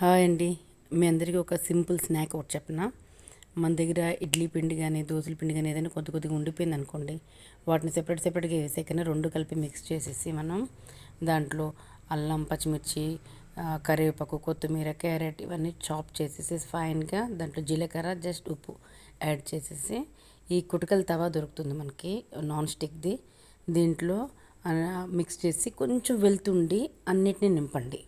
Hi అండి. మీ అందరికీ ఒక సింపుల్ స్నాక్ ఒకటి చెప్పనా. మన దగ్గర ఇడ్లీ పిండి కానీ దోశల పిండి కానీ ఏదైనా కొద్ది కొద్దిగా ఉండిపోయింది అనుకోండి, వాటిని సెపరేట్గా వేసేకన్నా రెండు కలిపి మిక్స్ చేసేసి మనం దాంట్లో అల్లం పచ్చిమిర్చి కరివేపాకు కొత్తిమీర క్యారెట్ ఇవన్నీ చాప్ చేసేసి ఫైన్గా దాంట్లో జీలకర్ర జస్ట్ ఉప్పు యాడ్ చేసేసి ఈ కుటకల తవా దొరుకుతుంది మనకి నాన్ స్టిక్ది, దీంట్లో మిక్స్ చేసి కొంచెం వెళ్తుండి అన్నిటినీ నింపండి.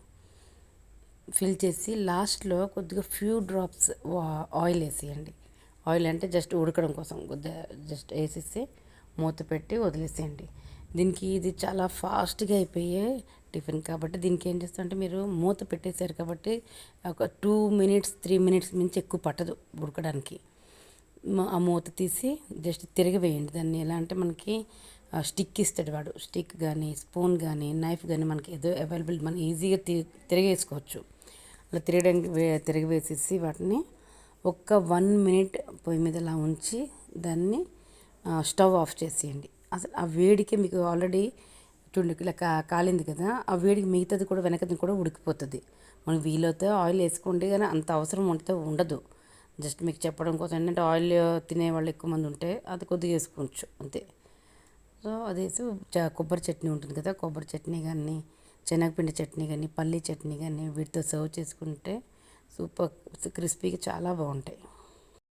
ఫిల్ చేసి లాస్ట్లో కొద్దిగా ఫ్యూ డ్రాప్స్ ఆయిల్ వేసేయండి. ఆయిల్ అంటే జస్ట్ ఉడకడం కోసం కొద్దిగా జస్ట్ వేసేసి మూత పెట్టి వదిలేసేయండి. దీనికి ఇది చాలా ఫాస్ట్గా అయిపోయే టిఫిన్ కాబట్టి దీనికి ఏం చేస్తారంటే మీరు మూత పెట్టేశారు కాబట్టి ఒక 2 మినిట్స్ 3 మినిట్స్ మించి ఎక్కువ పట్టదు ఉడకడానికి. ఆ మూత తీసి జస్ట్ తిరగవేయండి దాన్ని. ఎలా అంటే మనకి స్టిక్ ఇస్తాడు వాడు, స్టిక్ కానీ స్పూన్ కానీ నైఫ్ కానీ మనకి ఏదో అవైలబుల్, మనం ఈజీగా తిరగేసుకోవచ్చు. అలా తిరగవేసేసి వాటిని ఒక్క 1 మినిట్ పొయ్యి మీద అలా ఉంచి దాన్ని స్టవ్ ఆఫ్ చేసేయండి. అసలు ఆ వేడికి మీకు ఆల్రెడీ చూడండి ఇలా కాలింది కదా, ఆ వేడికి మిగతాది కూడా వెనకది కూడా ఉడికిపోతుంది. మనం వీలైతే ఆయిల్ వేసుకోండి, కానీ అంత అవసరం ఉంటే ఉండదు. జస్ట్ మీకు చెప్పడం కోసం ఏంటంటే ఆయిల్ తినేవాళ్ళు ఎక్కువ మంది ఉంటే అది కొద్దిగా వేసుకోవచ్చు అంతే. సో అదేసి కొబ్బరి చట్నీ ఉంటుంది కదా, కొబ్బరి చట్నీ కానీ శనగపిండి చట్నీ కానీ పల్లీ చట్నీ కానీ వీటితో సర్వ్ చేసుకుంటే సూపర్ క్రిస్పీగా చాలా బాగుంటాయి.